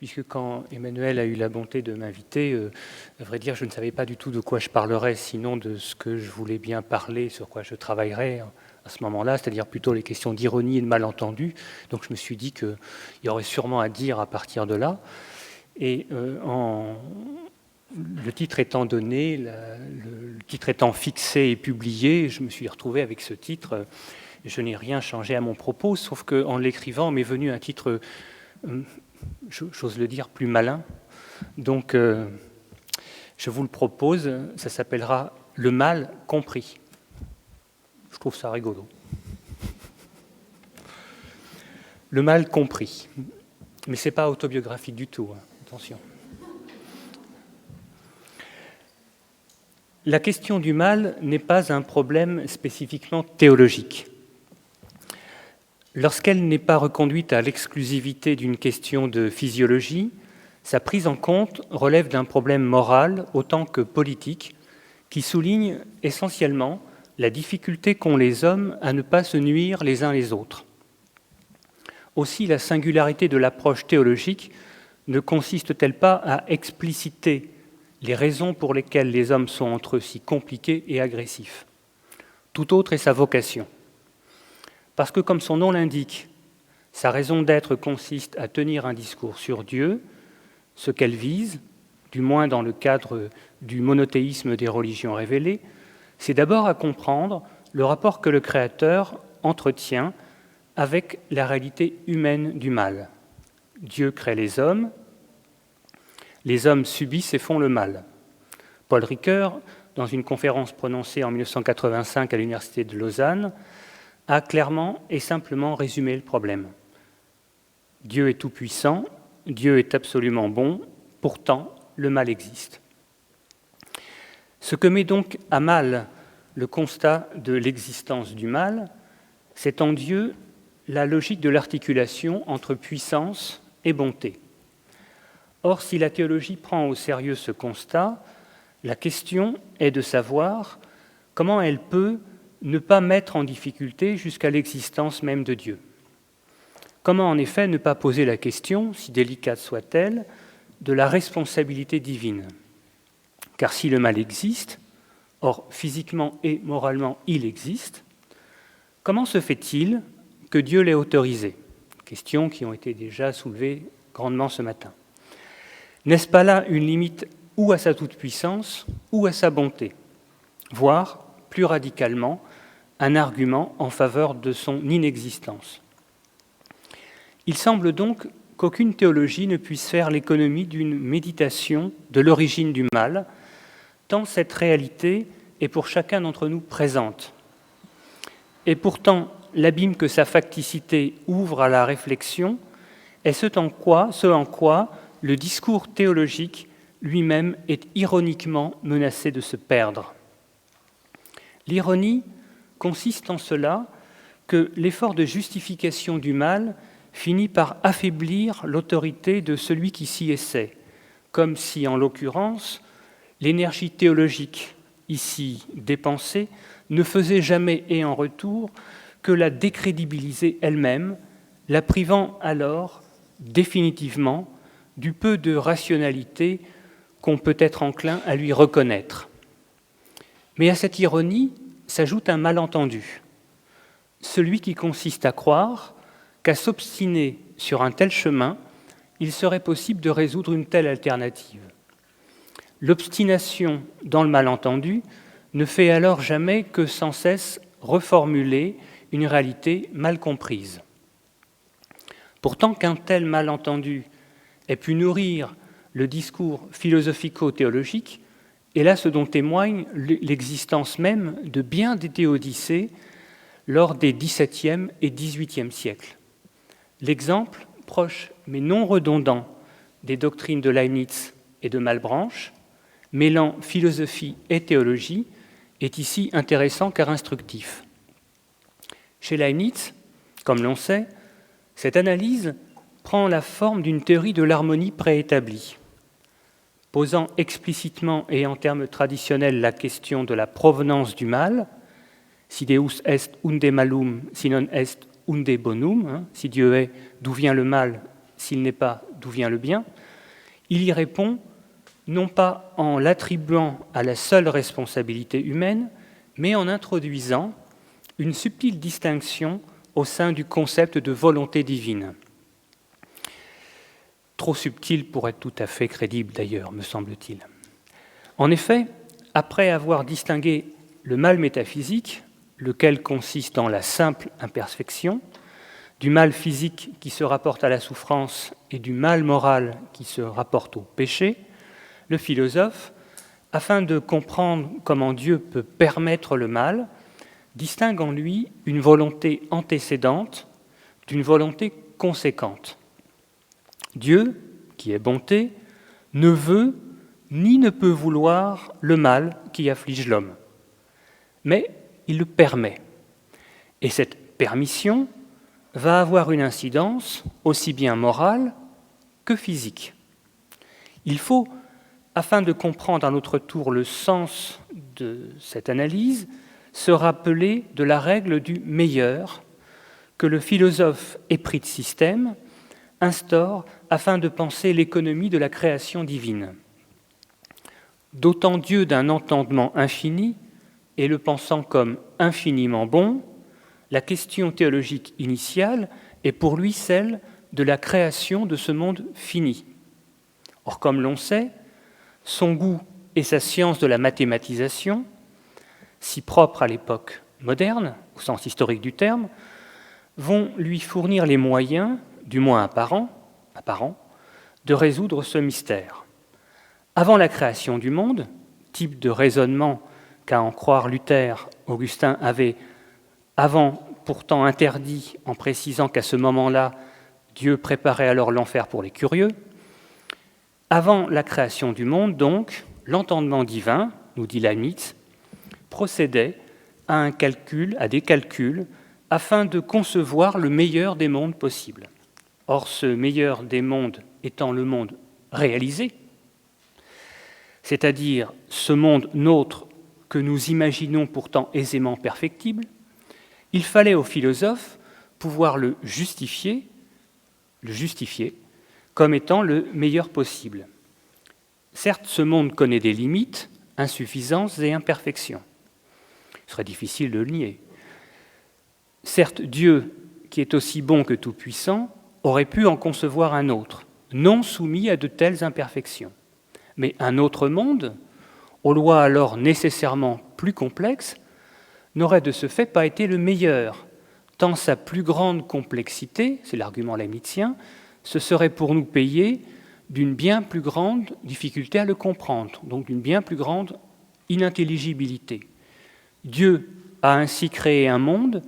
puisque quand Emmanuel a eu la bonté de m'inviter, à vrai dire, je ne savais pas du tout de quoi je parlerais, sinon de ce que je voulais bien parler, sur quoi je travaillerais à ce moment-là, c'est-à-dire plutôt les questions d'ironie et de malentendu. Donc je me suis dit qu'il y aurait sûrement à dire à partir de là. Et le titre étant donné, le titre étant fixé et publié, je me suis retrouvé avec ce titre. Je n'ai rien changé à mon propos, sauf qu'en l'écrivant, m'est venu un titre, j'ose le dire, plus malin. Donc, je vous le propose, ça s'appellera « Le mal compris ». Je trouve ça rigolo. Le mal compris. Mais ce n'est pas autobiographique du tout, hein. Attention. La question du mal n'est pas un problème spécifiquement théologique. Lorsqu'elle n'est pas reconduite à l'exclusivité d'une question de physiologie, sa prise en compte relève d'un problème moral autant que politique, qui souligne essentiellement la difficulté qu'ont les hommes à ne pas se nuire les uns les autres. Aussi, la singularité de l'approche théologique ne consiste-t-elle pas à expliciter les raisons pour lesquelles les hommes sont entre eux si compliqués et agressifs? Tout autre est sa vocation. Parce que, comme son nom l'indique, sa raison d'être consiste à tenir un discours sur Dieu, ce qu'elle vise, du moins dans le cadre du monothéisme des religions révélées, c'est d'abord à comprendre le rapport que le Créateur entretient avec la réalité humaine du mal. Dieu crée les hommes subissent et font le mal. Paul Ricoeur, dans une conférence prononcée en 1985 à l'Université de Lausanne, a clairement et simplement résumé le problème. Dieu est tout-puissant, Dieu est absolument bon, pourtant le mal existe. Ce que met donc à mal le constat de l'existence du mal, c'est en Dieu la logique de l'articulation entre puissance et bonté. Or, si la théologie prend au sérieux ce constat, la question est de savoir comment elle peut ne pas mettre en difficulté jusqu'à l'existence même de Dieu. Comment en effet ne pas poser la question, si délicate soit-elle, de la responsabilité divine? Car si le mal existe, or physiquement et moralement il existe, comment se fait-il que Dieu l'ait autorisé? Questions qui ont été déjà soulevées grandement ce matin. N'est-ce pas là une limite ou à sa toute-puissance ou à sa bonté, voire, plus radicalement, un argument en faveur de son inexistence? Il semble donc qu'aucune théologie ne puisse faire l'économie d'une méditation de l'origine du mal, tant cette réalité est pour chacun d'entre nous présente. Et pourtant, l'abîme que sa facticité ouvre à la réflexion est ce en quoi le discours théologique lui-même est ironiquement menacé de se perdre. L'ironie consiste en cela que l'effort de justification du mal finit par affaiblir l'autorité de celui qui s'y essaie, comme si, en l'occurrence, l'énergie théologique ici dépensée ne faisait jamais et en retour que la décrédibiliser elle-même, la privant alors définitivement du peu de rationalité qu'on peut être enclin à lui reconnaître. Mais à cette ironie s'ajoute un malentendu, celui qui consiste à croire qu'à s'obstiner sur un tel chemin, il serait possible de résoudre une telle alternative. L'obstination dans le malentendu ne fait alors jamais que sans cesse reformuler une réalité mal comprise. Pourtant, qu'un tel malentendu ait pu nourrir le discours philosophico-théologique est là ce dont témoigne l'existence même de bien des théodicées lors des XVIIe et XVIIIe siècles. L'exemple, proche mais non redondant, des doctrines de Leibniz et de Malebranche, mêlant philosophie et théologie, est ici intéressant car instructif. Chez Leibniz, comme l'on sait, cette analyse prend la forme d'une théorie de l'harmonie préétablie. Posant explicitement et en termes traditionnels la question de la provenance du mal, si Deus est unde malum, si non est unde bonum, si Dieu est, d'où vient le mal, s'il n'est pas d'où vient le bien, il y répond non pas en l'attribuant à la seule responsabilité humaine, mais en introduisant une subtile distinction au sein du concept de volonté divine. Trop subtil pour être tout à fait crédible d'ailleurs, me semble-t-il. En effet, après avoir distingué le mal métaphysique, lequel consiste dans la simple imperfection, du mal physique qui se rapporte à la souffrance et du mal moral qui se rapporte au péché, le philosophe, afin de comprendre comment Dieu peut permettre le mal, distingue en lui une volonté antécédente d'une volonté conséquente. Dieu, qui est bonté, ne veut ni ne peut vouloir le mal qui afflige l'homme, mais il le permet. Et cette permission va avoir une incidence aussi bien morale que physique. Il faut, afin de comprendre à notre tour le sens de cette analyse, se rappeler de la règle du meilleur que le philosophe épris de système instaure afin de penser l'économie de la création divine. Dotant Dieu d'un entendement infini et le pensant comme infiniment bon, la question théologique initiale est pour lui celle de la création de ce monde fini. Or, comme l'on sait, son goût et sa science de la mathématisation, si propres à l'époque moderne, au sens historique du terme, vont lui fournir les moyens, du moins apparents, de résoudre ce mystère. Avant la création du monde, type de raisonnement qu'à en croire Luther, Augustin avait avant pourtant interdit en précisant qu'à ce moment-là, Dieu préparait alors l'enfer pour les curieux. Avant la création du monde, donc, l'entendement divin, nous dit Leibniz, procédait à des calculs, afin de concevoir le meilleur des mondes possibles. Or, ce meilleur des mondes étant le monde réalisé, c'est-à-dire ce monde nôtre que nous imaginons pourtant aisément perfectible, il fallait aux philosophes pouvoir le justifier comme étant le meilleur possible. Certes, ce monde connaît des limites, insuffisances et imperfections. Il serait difficile de le nier. Certes, Dieu, qui est aussi bon que tout-puissant, aurait pu en concevoir un autre, non soumis à de telles imperfections. Mais un autre monde, aux lois alors nécessairement plus complexes, n'aurait de ce fait pas été le meilleur, tant sa plus grande complexité, c'est l'argument leibnizien, ce serait pour nous payer d'une bien plus grande difficulté à le comprendre, donc d'une bien plus grande inintelligibilité. Dieu a ainsi créé un monde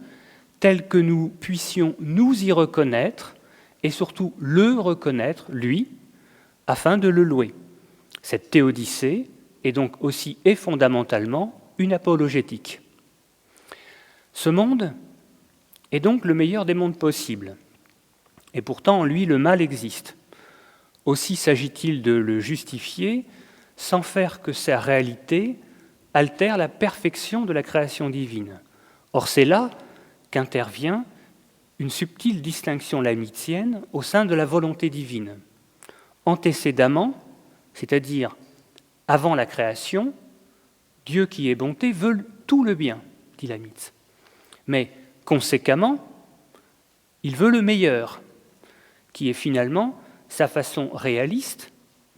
tel que nous puissions nous y reconnaître et surtout le reconnaître, lui, afin de le louer. Cette théodicée est donc aussi et fondamentalement une apologétique. Ce monde est donc le meilleur des mondes possibles. Et pourtant, en lui, le mal existe. Aussi s'agit-il de le justifier sans faire que sa réalité altère la perfection de la création divine. Or, c'est là qu'intervient une subtile distinction leibnizienne au sein de la volonté divine. Antécédemment, c'est-à-dire avant la création, Dieu qui est bonté veut tout le bien, dit Leibniz. Mais conséquemment, il veut le meilleur, qui est finalement sa façon réaliste,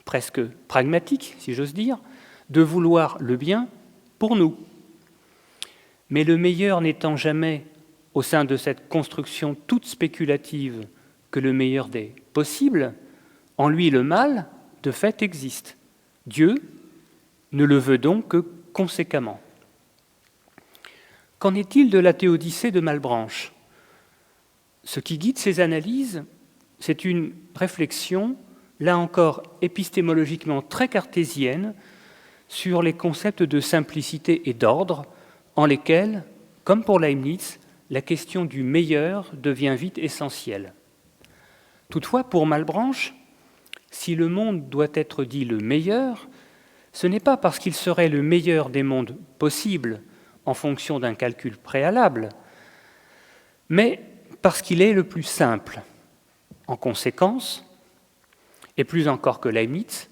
presque pragmatique, si j'ose dire, de vouloir le bien pour nous. Mais le meilleur n'étant jamais, au sein de cette construction toute spéculative, que le meilleur des possibles, en lui le mal, de fait, existe. Dieu ne le veut donc que conséquemment. Qu'en est-il de la théodicée de Malebranche ? Ce qui guide ces analyses, c'est une réflexion, là encore épistémologiquement très cartésienne, sur les concepts de simplicité et d'ordre, en lesquels, comme pour Leibniz, la question du meilleur devient vite essentielle. Toutefois, pour Malebranche, si le monde doit être dit le meilleur, ce n'est pas parce qu'il serait le meilleur des mondes possibles en fonction d'un calcul préalable, mais parce qu'il est le plus simple. En conséquence, et plus encore que Leibniz,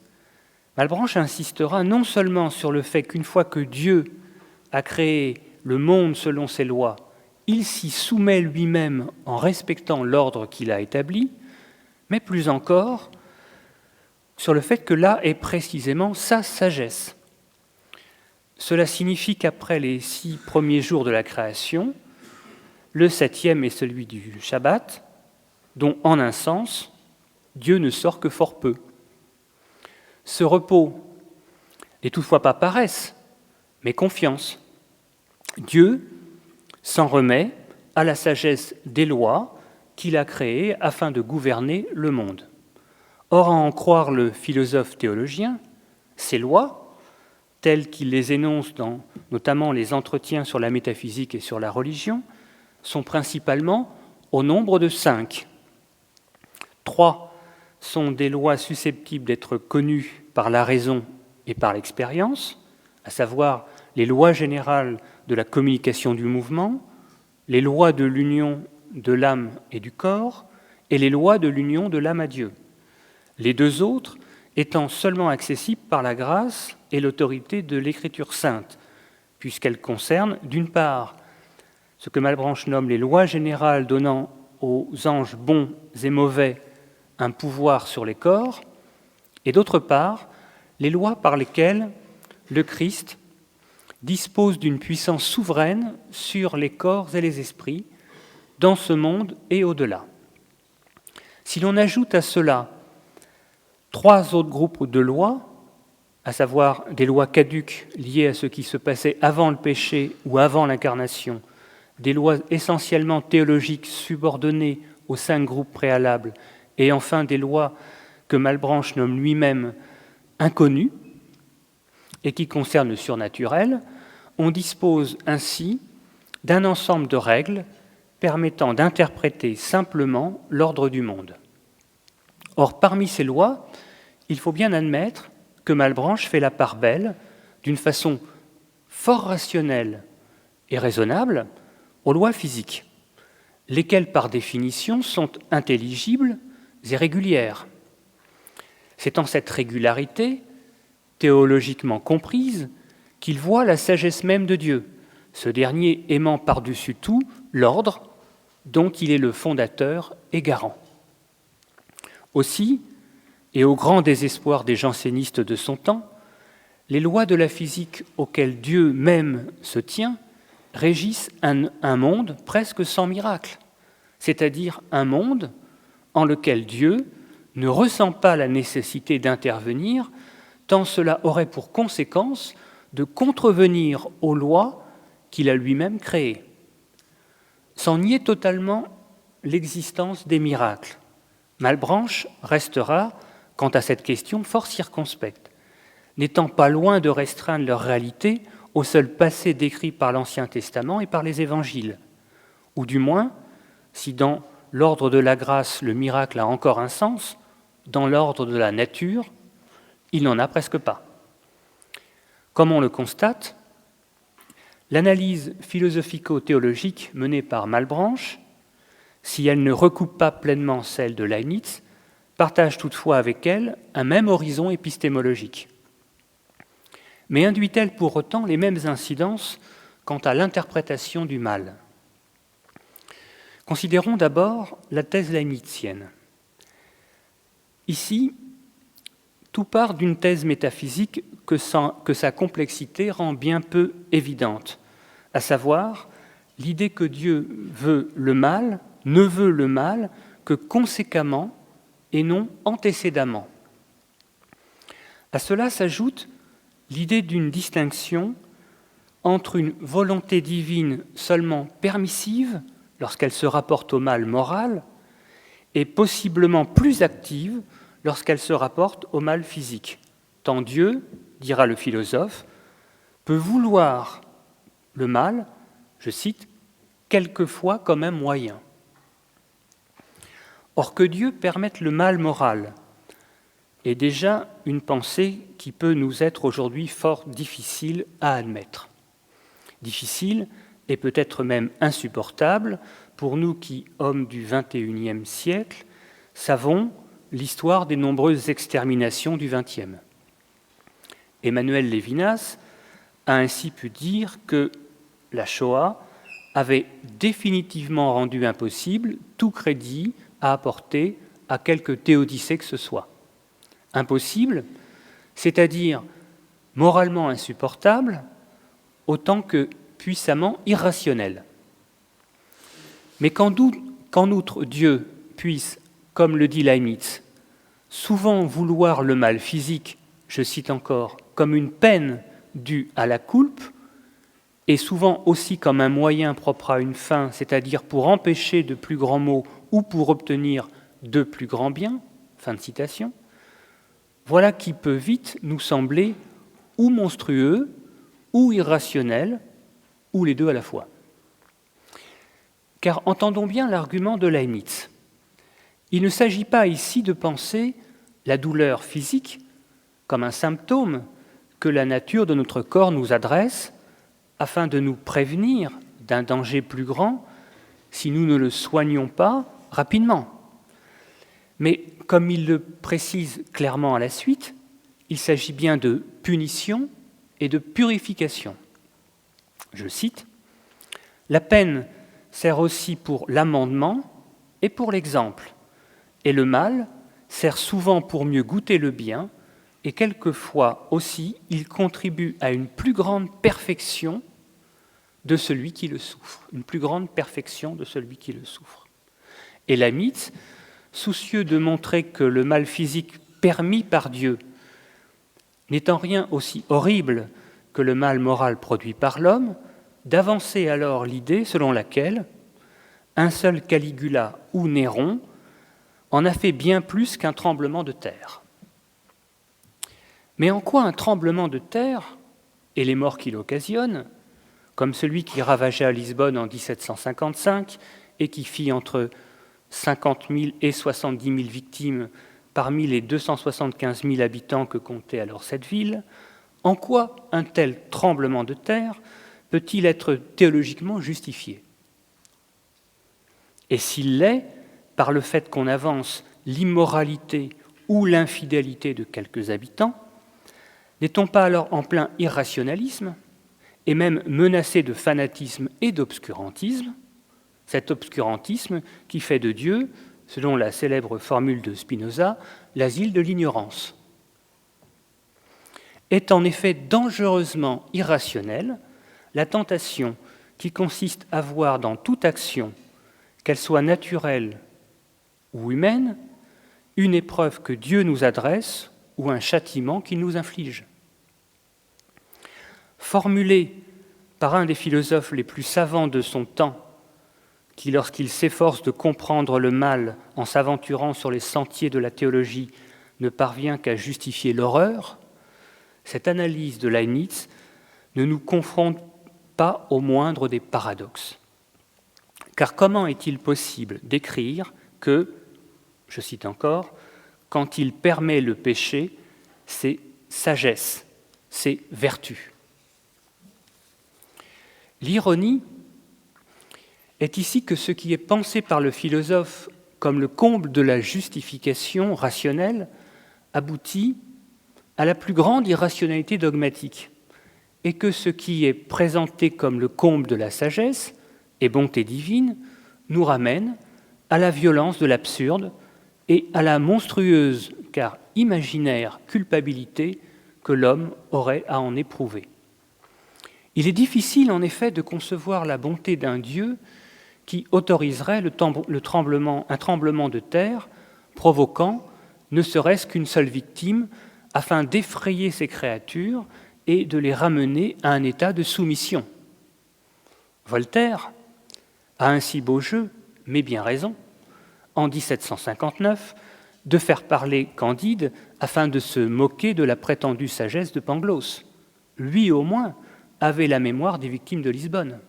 Malebranche insistera non seulement sur le fait qu'une fois que Dieu a créé le monde selon ses lois, il s'y soumet lui-même en respectant l'ordre qu'il a établi, mais plus encore sur le fait que là est précisément sa sagesse. Cela signifie qu'après les 6 premiers jours de la création, le 7e est celui du Shabbat, dont en un sens, Dieu ne sort que fort peu. Ce repos n'est toutefois pas paresse, mais confiance. Dieu s'en remet à la sagesse des lois qu'il a créées afin de gouverner le monde. Or, à en croire le philosophe théologien, ces lois, telles qu'il les énonce dans notamment les entretiens sur la métaphysique et sur la religion, sont principalement au nombre de 5. 3 sont des lois susceptibles d'être connues par la raison et par l'expérience, à savoir les lois générales de la communication du mouvement, les lois de l'union de l'âme et du corps, et les lois de l'union de l'âme à Dieu. Les 2 autres étant seulement accessibles par la grâce et l'autorité de l'Écriture sainte, puisqu'elles concernent, d'une part, ce que Malebranche nomme les lois générales donnant aux anges bons et mauvais un pouvoir sur les corps, et d'autre part, les lois par lesquelles le Christ dispose d'une puissance souveraine sur les corps et les esprits, dans ce monde et au-delà. Si l'on ajoute à cela 3 autres groupes de lois, à savoir des lois caduques liées à ce qui se passait avant le péché ou avant l'incarnation, des lois essentiellement théologiques subordonnées aux 5 groupes préalables, et enfin des lois que Malebranche nomme lui-même inconnues et qui concernent le surnaturel, on dispose ainsi d'un ensemble de règles permettant d'interpréter simplement l'ordre du monde. Or, parmi ces lois, il faut bien admettre que Malebranche fait la part belle, d'une façon fort rationnelle et raisonnable, aux lois physiques, lesquelles, par définition, sont intelligibles et régulières. C'est en cette régularité, théologiquement comprise, qu'il voit la sagesse même de Dieu, ce dernier aimant par-dessus tout l'ordre dont il est le fondateur et garant. Aussi, et au grand désespoir des jansénistes de son temps, les lois de la physique auxquelles Dieu même se tient régissent un monde presque sans miracle, c'est-à-dire un monde en lequel Dieu ne ressent pas la nécessité d'intervenir, tant cela aurait pour conséquence de contrevenir aux lois qu'il a lui-même créées. Sans nier totalement l'existence des miracles, Malebranche restera, quant à cette question, fort circonspecte, n'étant pas loin de restreindre leur réalité au seul passé décrit par l'Ancien Testament et par les Évangiles, ou du moins, si dans l'ordre de la grâce le miracle a encore un sens, dans l'ordre de la nature, il n'en a presque pas. Comme on le constate, l'analyse philosophico-théologique menée par Malebranche, si elle ne recoupe pas pleinement celle de Leibniz, partage toutefois avec elle un même horizon épistémologique. Mais induit-elle pour autant les mêmes incidences quant à l'interprétation du mal ? Considérons d'abord la thèse leibnizienne. Ici, tout part d'une thèse métaphysique que sa complexité rend bien peu évidente, à savoir l'idée que Dieu veut le mal, ne veut le mal que conséquemment et non antécédemment. À cela s'ajoute l'idée d'une distinction entre une volonté divine seulement permissive, lorsqu'elle se rapporte au mal moral, et possiblement plus active lorsqu'elle se rapporte au mal physique. Tant Dieu, dira le philosophe, peut vouloir le mal, je cite, quelquefois comme un moyen. Or que Dieu permette le mal moral est déjà une pensée qui peut nous être aujourd'hui fort difficile à admettre. Difficile et peut-être même insupportable pour nous qui, hommes du XXIe siècle, savons l'histoire des nombreuses exterminations du XXe. Emmanuel Levinas a ainsi pu dire que la Shoah avait définitivement rendu impossible tout crédit à apporter à quelque théodicée que ce soit. Impossible, c'est-à-dire moralement insupportable, autant que puissamment irrationnel. Mais qu'en outre Dieu puisse, comme le dit Leibniz, souvent vouloir le mal physique, je cite encore, comme une peine due à la culpe, et souvent aussi comme un moyen propre à une fin, c'est-à-dire pour empêcher de plus grands maux ou pour obtenir de plus grands biens, fin de citation, voilà qui peut vite nous sembler ou monstrueux, ou irrationnel, ou les deux à la fois. Car entendons bien l'argument de Leibniz. Il ne s'agit pas ici de penser la douleur physique comme un symptôme que la nature de notre corps nous adresse afin de nous prévenir d'un danger plus grand si nous ne le soignons pas rapidement. Mais comme il le précise clairement à la suite, il s'agit bien de punition et de purification. Je cite, « La peine sert aussi pour l'amendement et pour l'exemple, et le mal sert souvent pour mieux goûter le bien, et quelquefois aussi il contribue à une plus grande perfection de celui qui le souffre, une plus grande perfection de celui qui le souffre. » Et Leibniz, soucieux de montrer que le mal physique permis par Dieu n'est en rien aussi horrible que le mal moral produit par l'homme, d'avancer alors l'idée selon laquelle un seul Caligula ou Néron en a fait bien plus qu'un tremblement de terre. Mais en quoi un tremblement de terre et les morts qu'il occasionne, comme celui qui ravageait à Lisbonne en 1755 et qui fit entre 50 000 et 70 000 victimes parmi les 275 000 habitants que comptait alors cette ville, en quoi un tel tremblement de terre peut-il être théologiquement justifié? Et s'il l'est, par le fait qu'on avance l'immoralité ou l'infidélité de quelques habitants, n'est-on pas alors en plein irrationalisme et même menacé de fanatisme et d'obscurantisme, cet obscurantisme qui fait de Dieu, selon la célèbre formule de Spinoza, l'asile de l'ignorance? Est en effet dangereusement irrationnelle la tentation qui consiste à voir dans toute action, qu'elle soit naturelle ou humaine, une épreuve que Dieu nous adresse ou un châtiment qu'il nous inflige. Formulée par un des philosophes les plus savants de son temps, qui, lorsqu'il s'efforce de comprendre le mal en s'aventurant sur les sentiers de la théologie, ne parvient qu'à justifier l'horreur, cette analyse de Leibniz ne nous confronte pas au moindre des paradoxes. Car comment est-il possible d'écrire que, je cite encore, « quand il permet le péché, c'est sagesse, c'est vertu ». L'ironie est ici que ce qui est pensé par le philosophe comme le comble de la justification rationnelle aboutit à la plus grande irrationalité dogmatique, et que ce qui est présenté comme le comble de la sagesse et bonté divine nous ramène à la violence de l'absurde et à la monstrueuse, car imaginaire, culpabilité que l'homme aurait à en éprouver. Il est difficile en effet de concevoir la bonté d'un Dieu qui autoriserait un tremblement de terre provoquant ne serait-ce qu'une seule victime afin d'effrayer ses créatures et de les ramener à un état de soumission. Voltaire a un si beau jeu, mais bien raison, en 1759, de faire parler Candide afin de se moquer de la prétendue sagesse de Pangloss. Lui, au moins, avait la mémoire des victimes de Lisbonne.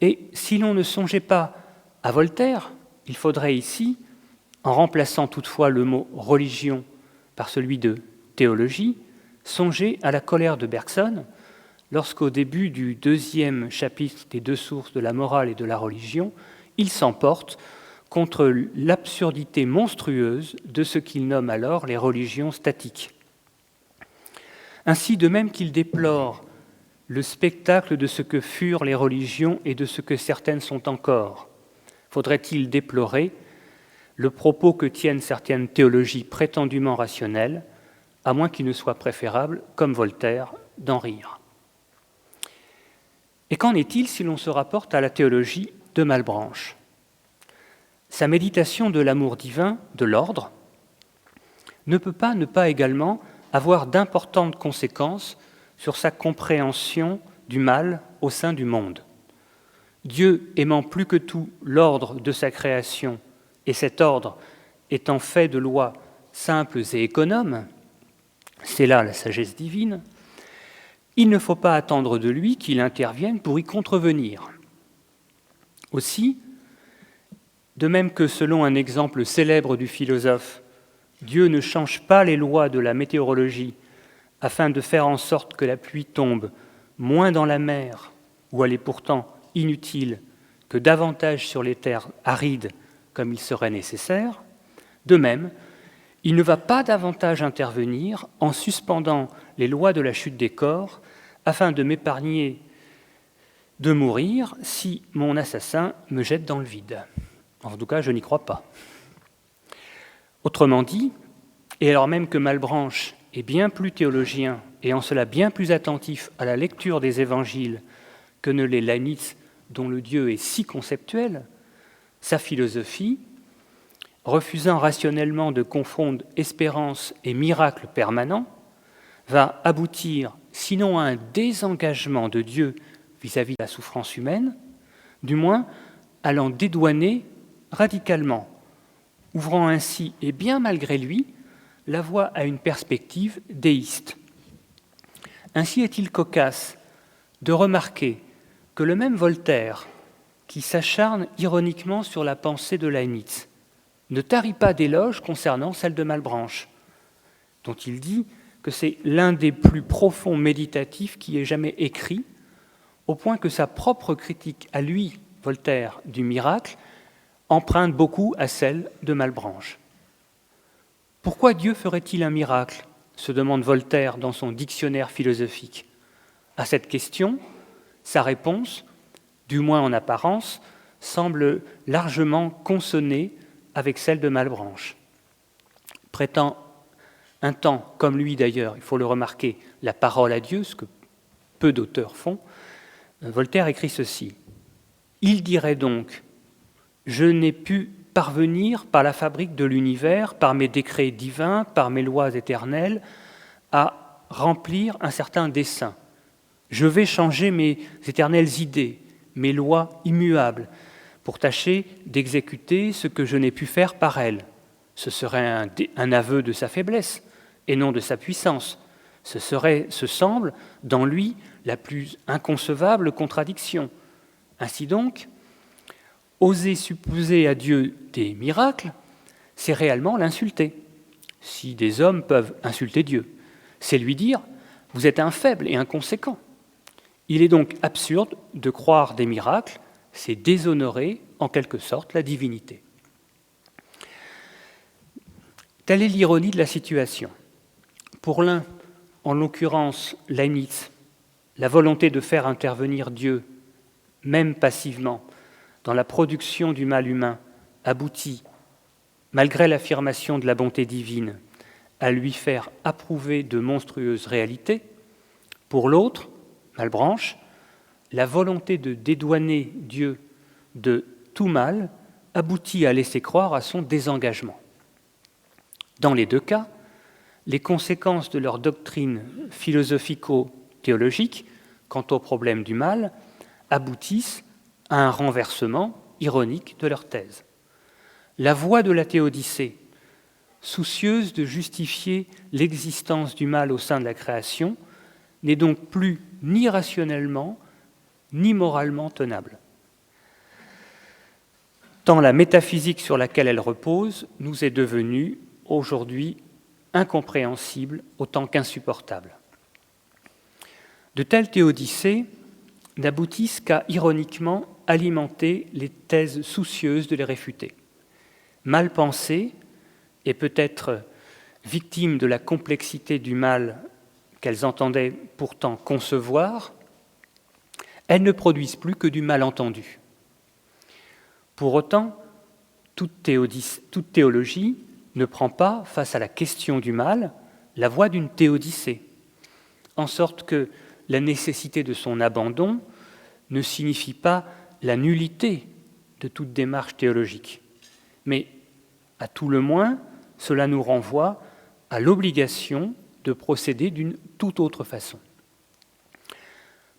Et si l'on ne songeait pas à Voltaire, il faudrait ici, en remplaçant toutefois le mot « religion » par celui de « théologie », songer à la colère de Bergson, lorsqu'au début du 2e chapitre des deux sources de la morale et de la religion, il s'emporte contre l'absurdité monstrueuse de ce qu'il nomme alors les religions statiques. Ainsi, de même qu'il déplore le spectacle de ce que furent les religions et de ce que certaines sont encore, faudrait-il déplorer le propos que tiennent certaines théologies prétendument rationnelles, à moins qu'il ne soit préférable, comme Voltaire, d'en rire. Et qu'en est-il si l'on se rapporte à la théologie de Malebranche ? Sa méditation de l'amour divin, de l'ordre, ne peut pas ne pas également avoir d'importantes conséquences sur sa compréhension du mal au sein du monde. Dieu aimant plus que tout l'ordre de sa création, et cet ordre étant fait de lois simples et économes, c'est là la sagesse divine, il ne faut pas attendre de lui qu'il intervienne pour y contrevenir. Aussi, de même que selon un exemple célèbre du philosophe, Dieu ne change pas les lois de la météorologie afin de faire en sorte que la pluie tombe moins dans la mer, où elle est pourtant inutile, que davantage sur les terres arides, comme il serait nécessaire, de même, il ne va pas davantage intervenir en suspendant les lois de la chute des corps afin de m'épargner de mourir si mon assassin me jette dans le vide. En tout cas, je n'y crois pas. Autrement dit, et alors même que Malebranche est bien plus théologien et en cela bien plus attentif à la lecture des évangiles que ne l'est Leibniz, dont le Dieu est si conceptuel, sa philosophie, refusant rationnellement de confondre espérance et miracle permanent, va aboutir, sinon à un désengagement de Dieu vis-à-vis de la souffrance humaine, du moins à l'en dédouaner radicalement, ouvrant ainsi, et bien malgré lui, la voie à une perspective déiste. Ainsi est-il cocasse de remarquer que le même Voltaire, qui s'acharne ironiquement sur la pensée de Leibniz, ne tarit pas d'éloges concernant celle de Malebranche, dont il dit que c'est l'un des plus profonds méditatifs qui ait jamais écrit, au point que sa propre critique à lui, Voltaire, du miracle, emprunte beaucoup à celle de Malebranche. Pourquoi Dieu ferait-il un miracle ? Se demande Voltaire dans son dictionnaire philosophique. À cette question, sa réponse, du moins en apparence, semble largement consonner avec celle de Malebranche. Prêtant un temps, comme lui d'ailleurs, il faut le remarquer, la parole à Dieu, ce que peu d'auteurs font, Voltaire écrit ceci. « Il dirait donc, je n'ai pu parvenir par la fabrique de l'univers, par mes décrets divins, par mes lois éternelles, à remplir un certain dessein. Je vais changer mes éternelles idées, mes lois immuables, pour tâcher d'exécuter ce que je n'ai pu faire par elles. Ce serait un aveu de sa faiblesse et non de sa puissance. Ce semble, dans lui, la plus inconcevable contradiction. Ainsi donc, oser supposer à Dieu des miracles, c'est réellement l'insulter. Si des hommes peuvent insulter Dieu, c'est lui dire « vous êtes un faible et inconséquent ». Il est donc absurde de croire des miracles, c'est déshonorer en quelque sorte la divinité. Telle est l'ironie de la situation. Pour l'un, en l'occurrence Leibniz, la volonté de faire intervenir Dieu, même passivement, dans la production du mal humain, aboutit, malgré l'affirmation de la bonté divine, à lui faire approuver de monstrueuses réalités. Pour l'autre, Malebranche, la volonté de dédouaner Dieu de tout mal aboutit à laisser croire à son désengagement. Dans les deux cas, les conséquences de leur doctrine philosophico-théologique quant au problème du mal aboutissent à un renversement ironique de leur thèse. La voie de la théodicée, soucieuse de justifier l'existence du mal au sein de la création, n'est donc plus ni rationnellement ni moralement tenable. Tant la métaphysique sur laquelle elle repose nous est devenue aujourd'hui incompréhensible autant qu'insupportable. De telles théodicées n'aboutissent qu'à ironiquement alimenter les thèses soucieuses de les réfuter. mal pensées et peut-être victimes de la complexité du mal qu'elles entendaient pourtant concevoir, elles ne produisent plus que du malentendu. Pour autant, toute théologie ne prend pas, face à la question du mal, la voie d'une théodicée, en sorte que la nécessité de son abandon ne signifie pas la nullité de toute démarche théologique, mais à tout le moins, cela nous renvoie à l'obligation de procéder d'une toute autre façon.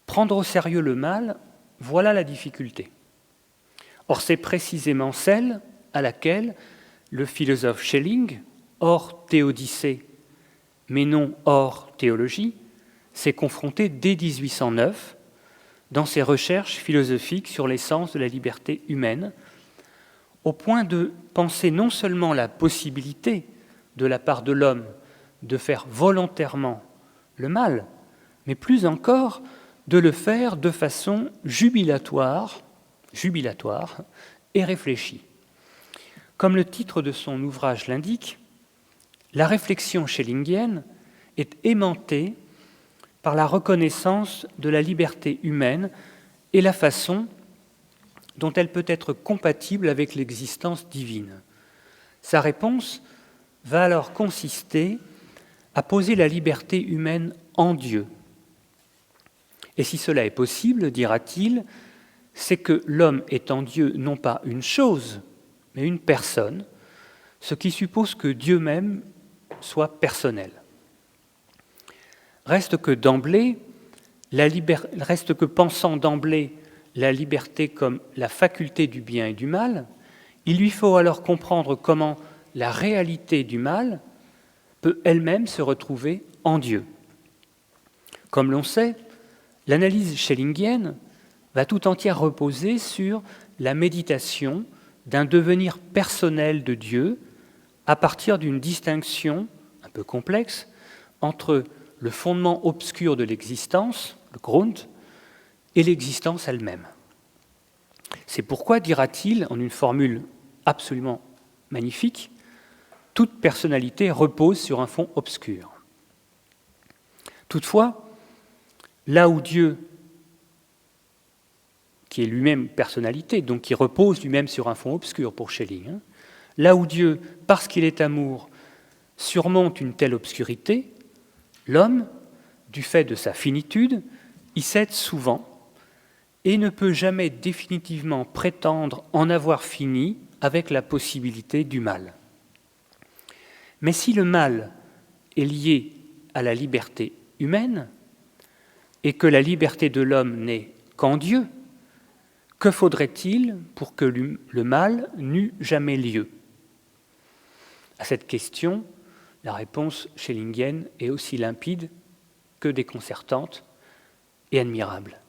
Prendre au sérieux le mal, voilà la difficulté. Or, c'est précisément celle à laquelle le philosophe Schelling, hors théodicée, mais non hors théologie, s'est confronté dès 1809 dans ses recherches philosophiques sur l'essence de la liberté humaine, au point de penser non seulement la possibilité de la part de l'homme de faire volontairement le mal, mais plus encore de le faire de façon jubilatoire et réfléchie. Comme le titre de son ouvrage l'indique, la réflexion schellingienne est aimantée par la reconnaissance de la liberté humaine et la façon dont elle peut être compatible avec l'existence divine. Sa réponse va alors consister à poser la liberté humaine en Dieu. Et si cela est possible, dira-t-il, c'est que l'homme est en Dieu non pas une chose, mais une personne, ce qui suppose que Dieu même soit personnel. Reste que pensant d'emblée la liberté comme la faculté du bien et du mal, il lui faut alors comprendre comment la réalité du mal peut elle-même se retrouver en Dieu. Comme l'on sait, l'analyse schellingienne va tout entière reposer sur la méditation d'un devenir personnel de Dieu à partir d'une distinction un peu complexe entre le fondement obscur de l'existence, le Grund, et l'existence elle-même. C'est pourquoi, dira-t-il, en une formule absolument magnifique, toute personnalité repose sur un fond obscur. Toutefois, là où Dieu, qui est lui-même personnalité, donc qui repose lui-même sur un fond obscur pour Schelling, là où Dieu, parce qu'il est amour, surmonte une telle obscurité, l'homme, du fait de sa finitude, y cède souvent et ne peut jamais définitivement prétendre en avoir fini avec la possibilité du mal. Mais si le mal est lié à la liberté humaine et que la liberté de l'homme n'est qu'en Dieu, que faudrait-il pour que le mal n'eût jamais lieu ? À cette question, la réponse schellingienne est aussi limpide que déconcertante et admirable.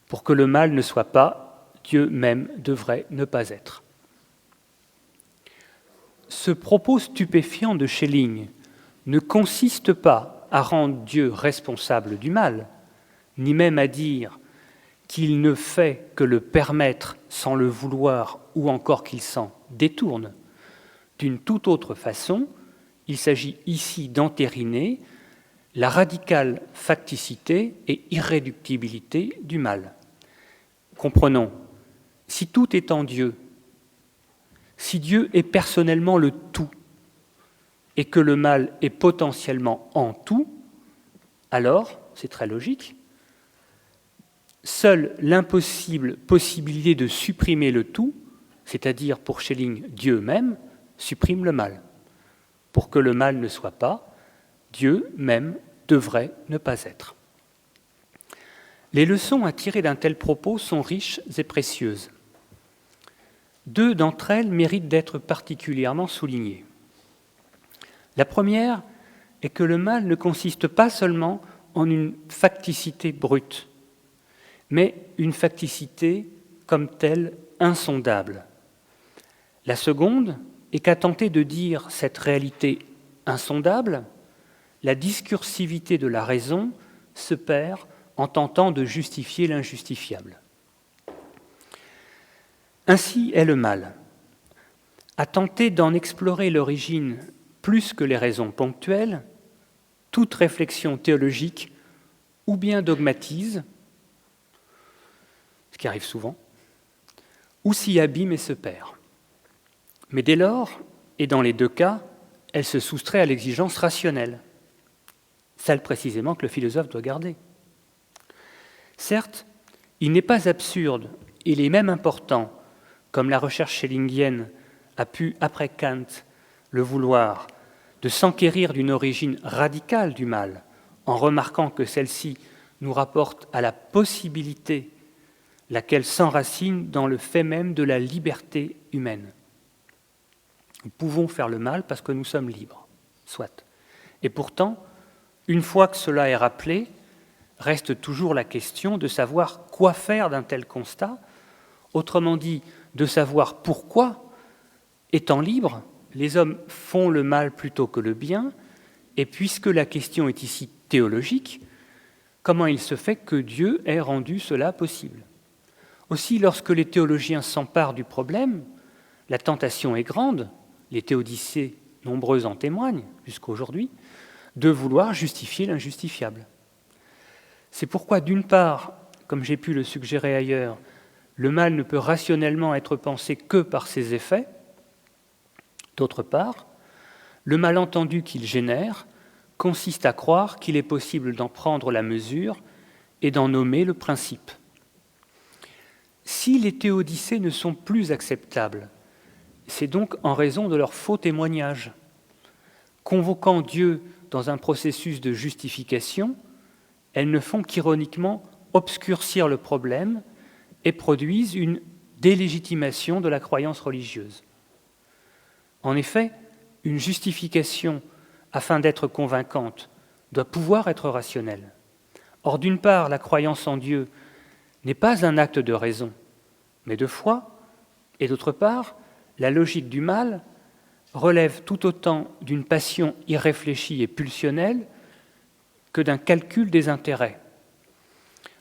Pour que le mal ne soit pas, Dieu même devrait ne pas être. Ce propos stupéfiant de Schelling ne consiste pas à rendre Dieu responsable du mal, ni même à dire qu'il ne fait que le permettre sans le vouloir ou encore qu'il s'en détourne. D'une toute autre façon, il s'agit ici d'entériner la radicale facticité et irréductibilité du mal. Comprenons, si tout est en Dieu, si Dieu est personnellement le tout, et que le mal est potentiellement en tout, alors, c'est très logique, seule l'impossible possibilité de supprimer le tout, c'est-à-dire pour Schelling Dieu même, supprime le mal. Pour que le mal ne soit pas, Dieu même devrait ne pas être. Les leçons à tirer d'un tel propos sont riches et précieuses. Deux d'entre elles méritent d'être particulièrement soulignées. La première est que le mal ne consiste pas seulement en une facticité brute, mais une facticité comme telle insondable. La seconde est qu'à tenter de dire cette réalité insondable, la discursivité de la raison se perd en tentant de justifier l'injustifiable. Ainsi est le mal. à tenter d'en explorer l'origine plus que les raisons ponctuelles, toute réflexion théologique ou bien dogmatise, ce qui arrive souvent, ou s'y abîme et se perd. Mais dès lors, et dans les deux cas, elle se soustrait à l'exigence rationnelle, celle précisément que le philosophe doit garder. Certes, il n'est pas absurde, il est même important, comme la recherche schellingienne a pu, après Kant, le vouloir, de s'enquérir d'une origine radicale du mal, en remarquant que celle-ci nous rapporte à la possibilité, laquelle s'enracine dans le fait même de la liberté humaine. Nous pouvons faire le mal parce que nous sommes libres, soit. Et pourtant, une fois que cela est rappelé, reste toujours la question de savoir quoi faire d'un tel constat, autrement dit, de savoir pourquoi, étant libres, les hommes font le mal plutôt que le bien, et puisque la question est ici théologique, comment il se fait que Dieu ait rendu cela possible? Aussi, lorsque les théologiens s'emparent du problème, la tentation est grande, les théodicées nombreuses en témoignent jusqu'à aujourd'hui, de vouloir justifier l'injustifiable. C'est pourquoi, d'une part, comme j'ai pu le suggérer ailleurs, le mal ne peut rationnellement être pensé que par ses effets. D'autre part, le malentendu qu'il génère consiste à croire qu'il est possible d'en prendre la mesure et d'en nommer le principe. Si les théodicées ne sont plus acceptables, c'est donc en raison de leur faux témoignage. Convoquant Dieu dans un processus de justification, elles ne font qu'ironiquement obscurcir le problème et produisent une délégitimation de la croyance religieuse. En effet, une justification, afin d'être convaincante, doit pouvoir être rationnelle. Or, d'une part, la croyance en Dieu n'est pas un acte de raison, mais de foi, et d'autre part, la logique du mal relève tout autant d'une passion irréfléchie et pulsionnelle que d'un calcul des intérêts.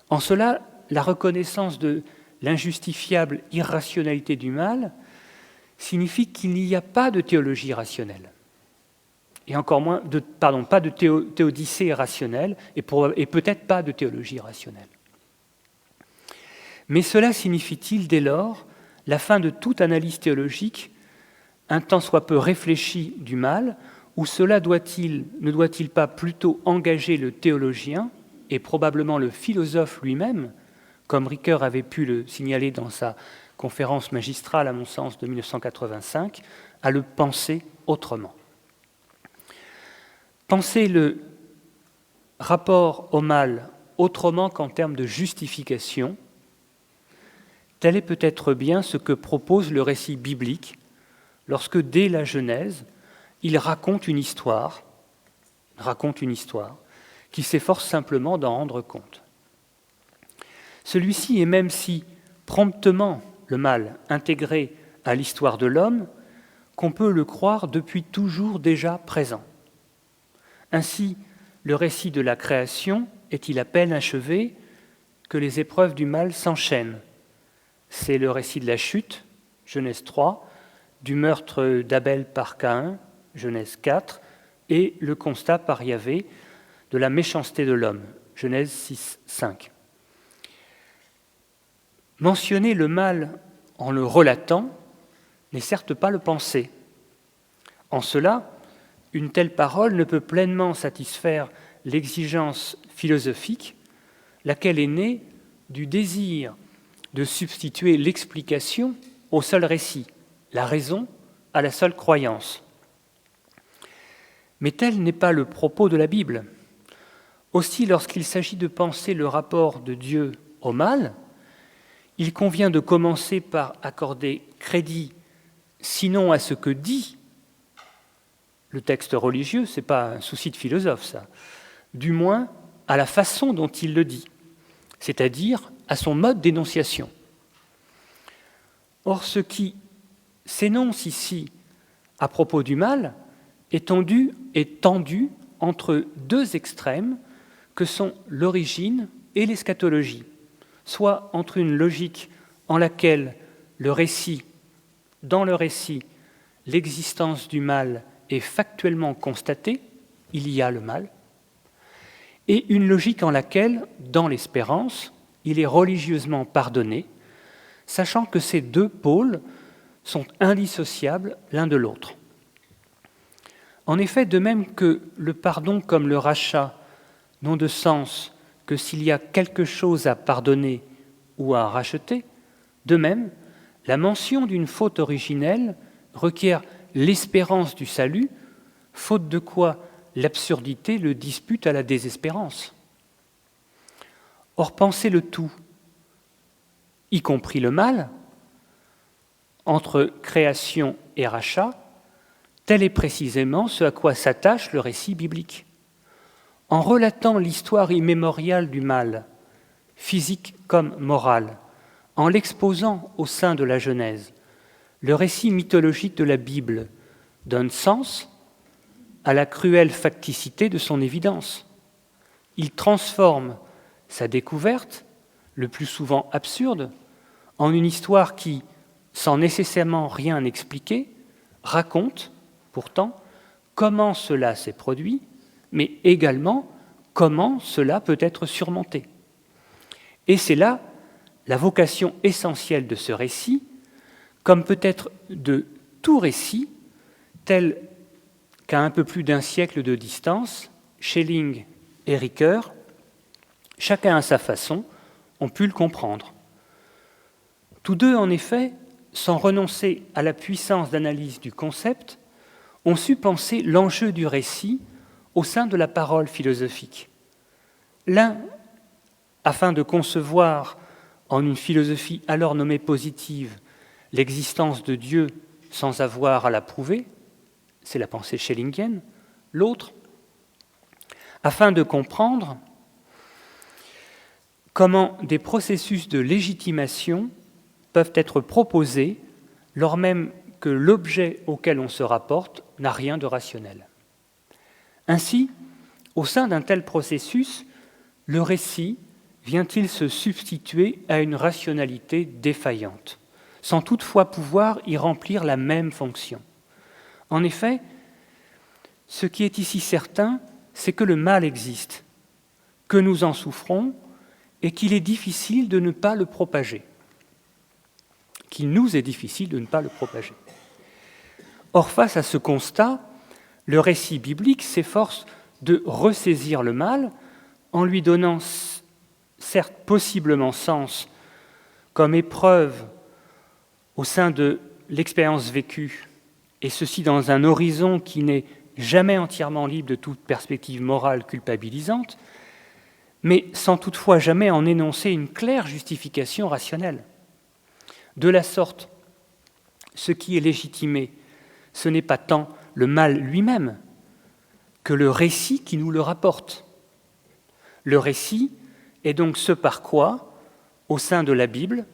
En cela, la reconnaissance de l'injustifiable irrationalité du mal signifie qu'il n'y a pas de théologie rationnelle, et encore moins pas de théodicée rationnelle, et peut-être pas de théologie rationnelle. Mais cela signifie-t-il dès lors la fin de toute analyse théologique, un tant soit peu réfléchie du mal, ou cela ne doit-il pas plutôt engager le théologien, et probablement le philosophe lui-même, comme Ricoeur avait pu le signaler dans sa conférence magistrale, à mon sens, de 1985, à le penser autrement. Penser le rapport au mal autrement qu'en termes de justification, tel est peut-être bien ce que propose le récit biblique lorsque, dès la Genèse, il raconte une histoire qui s'efforce simplement d'en rendre compte. Celui-ci est, même si promptement le mal intégré à l'histoire de l'homme, qu'on peut le croire depuis toujours déjà présent. Ainsi, le récit de la création est-il à peine achevé que les épreuves du mal s'enchaînent. C'est le récit de la chute, Genèse 3, du meurtre d'Abel par Caïn, Genèse 4, et le constat par Yahvé de la méchanceté de l'homme, Genèse 6, 5. Mentionner le mal en le relatant n'est certes pas le penser. En cela, une telle parole ne peut pleinement satisfaire l'exigence philosophique, laquelle est née du désir de substituer l'explication au seul récit, la raison à la seule croyance. Mais tel n'est pas le propos de la Bible. Aussi, lorsqu'il s'agit de penser le rapport de Dieu au mal, il convient de commencer par accorder crédit, sinon à ce que dit le texte religieux, ce n'est pas un souci de philosophe ça, du moins à la façon dont il le dit, c'est-à-dire à son mode d'énonciation. Or, ce qui s'énonce ici à propos du mal est tendu entre deux extrêmes que sont l'origine et l'eschatologie, soit entre une logique en laquelle dans le récit, l'existence du mal est factuellement constatée, il y a le mal, et une logique en laquelle, dans l'espérance, il est religieusement pardonné, sachant que ces deux pôles sont indissociables l'un de l'autre. En effet, de même que le pardon comme le rachat n'ont de sens que s'il y a quelque chose à pardonner ou à racheter, de même, la mention d'une faute originelle requiert l'espérance du salut, faute de quoi l'absurdité le dispute à la désespérance. Or, penser le tout, y compris le mal, entre création et rachat, tel est précisément ce à quoi s'attache le récit biblique. En relatant l'histoire immémoriale du mal, physique comme moral, en l'exposant au sein de la Genèse, le récit mythologique de la Bible donne sens à la cruelle facticité de son évidence. Il transforme sa découverte, le plus souvent absurde, en une histoire qui, sans nécessairement rien expliquer, raconte, pourtant, comment cela s'est produit, mais également comment cela peut être surmonté. Et c'est là la vocation essentielle de ce récit, comme peut-être de tout récit, tel qu'à un peu plus d'un siècle de distance, Schelling et Ricoeur, chacun à sa façon, ont pu le comprendre. Tous deux, en effet, sans renoncer à la puissance d'analyse du concept, ont su penser l'enjeu du récit au sein de la parole philosophique. L'un, afin de concevoir en une philosophie alors nommée positive l'existence de Dieu sans avoir à la prouver, c'est la pensée schellingienne. L'autre, afin de comprendre comment des processus de légitimation peuvent être proposés lors même que l'objet auquel on se rapporte n'a rien de rationnel. Ainsi, au sein d'un tel processus, le récit vient-il se substituer à une rationalité défaillante, sans toutefois pouvoir y remplir la même fonction. En effet, ce qui est ici certain, c'est que le mal existe, que nous en souffrons et qu'il est difficile de ne pas le propager. Qu'il nous est difficile de ne pas le propager. Or, face à ce constat, le récit biblique s'efforce de ressaisir le mal en lui donnant, certes possiblement sens, comme épreuve au sein de l'expérience vécue, et ceci dans un horizon qui n'est jamais entièrement libre de toute perspective morale culpabilisante, mais sans toutefois jamais en énoncer une claire justification rationnelle. De la sorte, ce qui est légitimé, ce n'est pas tant le mal lui-même que le récit qui nous le rapporte. Le récit est donc ce par quoi, au sein de la Bible,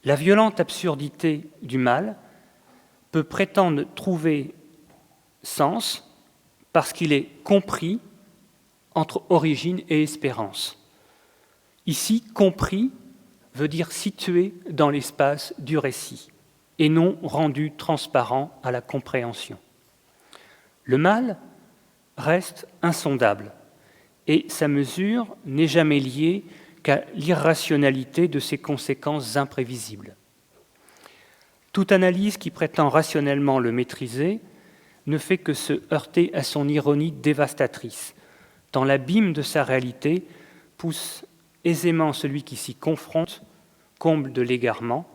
la violente absurdité du mal peut prétendre trouver sens parce qu'il est compris entre origine et espérance. Ici, compris veut dire situé dans l'espace du récit et non rendu transparent à la compréhension. Le mal reste insondable et sa mesure n'est jamais liée qu'à l'irrationalité de ses conséquences imprévisibles. Toute analyse qui prétend rationnellement le maîtriser ne fait que se heurter à son ironie dévastatrice, tant l'abîme de sa réalité pousse aisément celui qui s'y confronte, comble de l'égarement,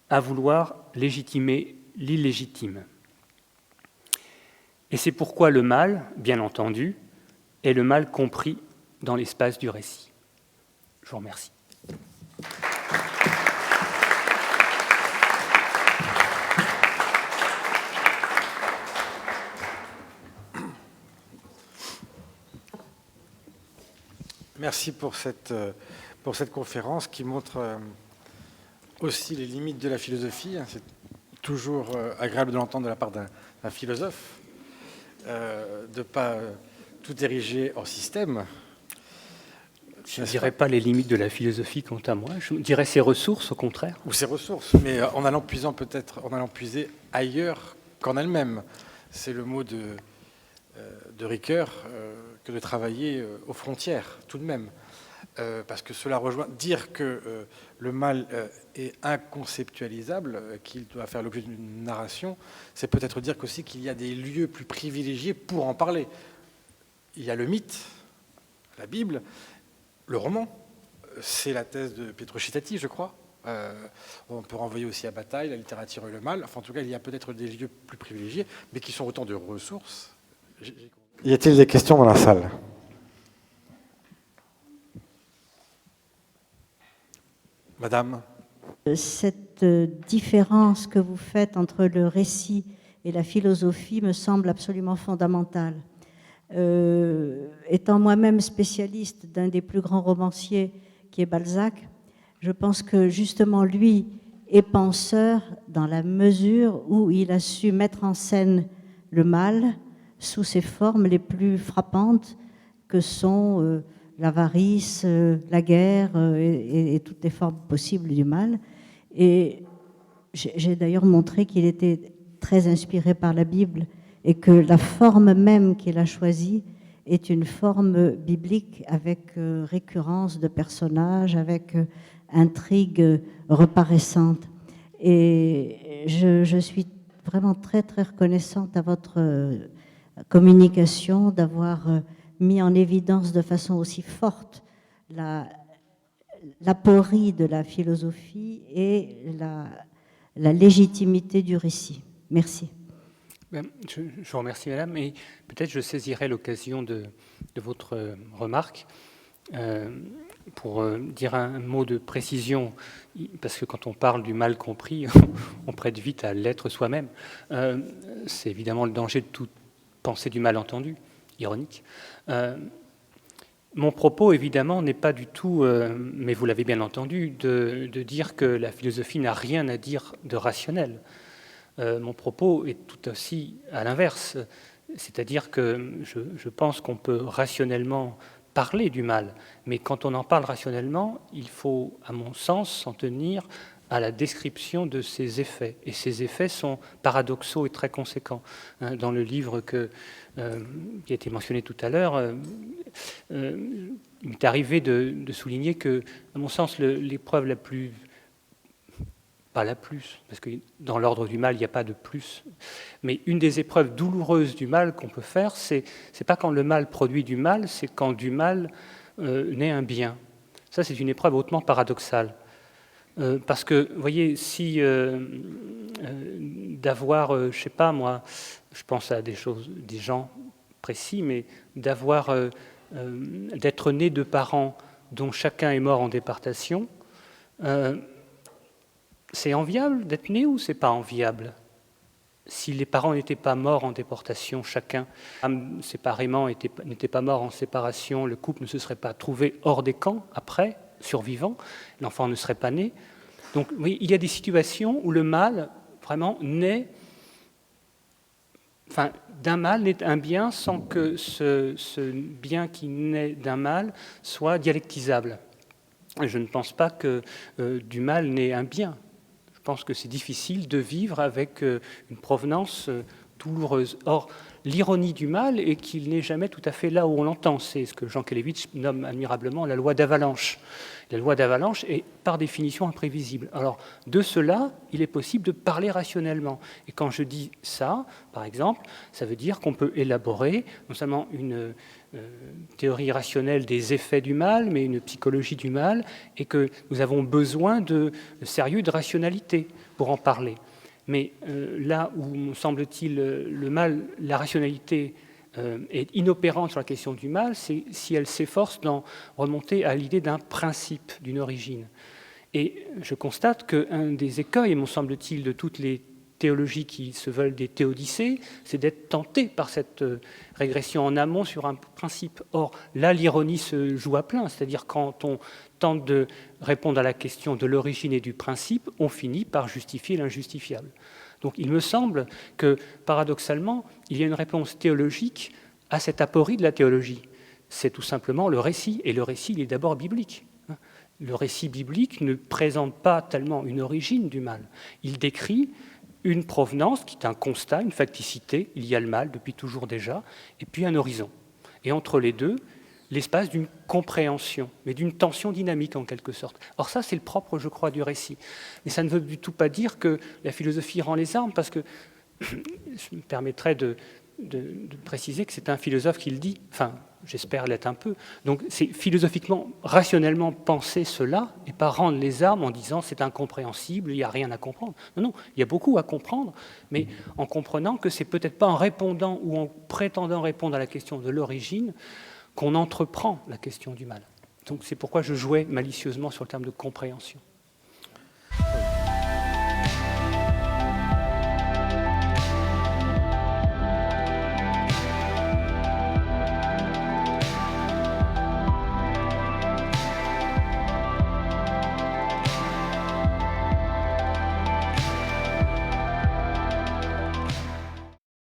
à vouloir légitimer l'illégitime. Et c'est pourquoi le mal, bien entendu, est le mal compris dans l'espace du récit. Je vous remercie. Merci pour cette conférence qui montre aussi les limites de la philosophie. C'est toujours agréable de l'entendre de la part d'un philosophe, de ne pas tout ériger en système. Je ne dirais pas les limites de la philosophie quant à moi, je dirais ses ressources au contraire. Ou ses ressources, mais en allant puiser ailleurs qu'en elle-même. C'est le mot de Ricoeur que de travailler aux frontières, tout de même. Parce que cela rejoint dire que le mal est inconceptualisable, qu'il doit faire l'objet d'une narration, c'est peut-être dire aussi qu'il y a des lieux plus privilégiés pour en parler. Il y a le mythe, la Bible, le roman, c'est la thèse de Pietro Citati, je crois. On peut renvoyer aussi à Bataille, la littérature et le mal. Enfin, en tout cas, il y a peut-être des lieux plus privilégiés, mais qui sont autant de ressources. Y a-t-il des questions dans la salle ? Madame ? Cette différence que vous faites entre le récit et la philosophie me semble absolument fondamentale. Étant moi-même spécialiste d'un des plus grands romanciers qui est Balzac, je pense que justement lui est penseur dans la mesure où il a su mettre en scène le mal sous ses formes les plus frappantes que sont l'avarice, la guerre et toutes les formes possibles du mal. Et j'ai d'ailleurs montré qu'il était très inspiré par la Bible et que la forme même qu'il a choisie est une forme biblique avec récurrence de personnages, avec intrigue reparaissante. Et je suis vraiment très, très reconnaissante à votre communication d'avoir mis en évidence de façon aussi forte l'aporie de la philosophie et la légitimité du récit. Merci. Je vous remercie, madame, et peut-être je saisirai l'occasion de votre remarque pour dire un mot de précision, parce que quand on parle du mal compris, on prête vite à l'être soi-même. C'est évidemment le danger de toute pensée du malentendu, ironique. Mon propos, évidemment, n'est pas du tout, mais vous l'avez bien entendu, de dire que la philosophie n'a rien à dire de rationnel. Mon propos est tout aussi à l'inverse, c'est-à-dire que je pense qu'on peut rationnellement parler du mal, mais quand on en parle rationnellement, il faut, à mon sens, s'en tenir à la description de ses effets. Et ces effets sont paradoxaux et très conséquents. Dans le livre qui a été mentionné tout à l'heure, il m'est arrivé de souligner que, à mon sens, l'épreuve la plus... pas la plus, parce que dans l'ordre du mal, il n'y a pas de plus. Mais une des épreuves douloureuses du mal qu'on peut faire, c'est pas quand le mal produit du mal, c'est quand du mal naît un bien. Ça, c'est une épreuve hautement paradoxale. Parce que, vous voyez, si d'avoir, je ne sais pas moi, je pense à des gens précis, mais d'être né de parents dont chacun est mort en déportation, c'est enviable d'être né ou c'est pas enviable? Si les parents n'étaient pas morts en déportation, chacun séparément n'était pas mort en séparation, le couple ne se serait pas trouvé hors des camps après, survivant, l'enfant ne serait pas né. Donc oui, il y a des situations où le mal vraiment naît, enfin d'un mal naît un bien sans que ce bien qui naît d'un mal soit dialectisable. Je ne pense pas que du mal naît un bien. Je pense que c'est difficile de vivre avec une provenance douloureuse. Or, l'ironie du mal est qu'il n'est jamais tout à fait là où on l'entend. C'est ce que Jean Kelevitch nomme admirablement la loi d'avalanche. La loi d'avalanche est par définition imprévisible. Alors, de cela, il est possible de parler rationnellement. Et quand je dis ça, par exemple, ça veut dire qu'on peut élaborer non seulement une théorie rationnelle des effets du mal, mais une psychologie du mal, et que nous avons besoin de sérieux, de rationalité pour en parler. Mais là où, me semble-t-il, le mal, la rationalité est inopérante sur la question du mal, c'est si elle s'efforce d'en remonter à l'idée d'un principe, d'une origine. Et je constate qu'un des écueils, me semble-t-il, de toutes les théologies qui se veulent des théodicées, c'est d'être tenté par cette régression en amont sur un principe. Or, là, l'ironie se joue à plein, c'est-à-dire quand on tente de répondre à la question de l'origine et du principe, on finit par justifier l'injustifiable. Donc il me semble que, paradoxalement, il y a une réponse théologique à cette aporie de la théologie, c'est tout simplement le récit, et le récit, il est d'abord biblique. Le récit biblique ne présente pas tellement une origine du mal. Il décrit une provenance qui est un constat, une facticité, il y a le mal depuis toujours déjà, et puis un horizon. Et entre les deux, l'espace d'une compréhension, mais d'une tension dynamique en quelque sorte. Or ça, c'est le propre, je crois, du récit. Mais ça ne veut du tout pas dire que la philosophie rend les armes, parce que je me permettrais de préciser que c'est un philosophe qui le dit, enfin, j'espère l'être un peu. Donc c'est philosophiquement, rationnellement penser cela, et pas rendre les armes en disant c'est incompréhensible, il n'y a rien à comprendre. Non, non, il y a beaucoup à comprendre, mais en comprenant que c'est peut-être pas en répondant ou en prétendant répondre à la question de l'origine qu'on entreprend la question du mal. Donc c'est pourquoi je jouais malicieusement sur le terme de compréhension.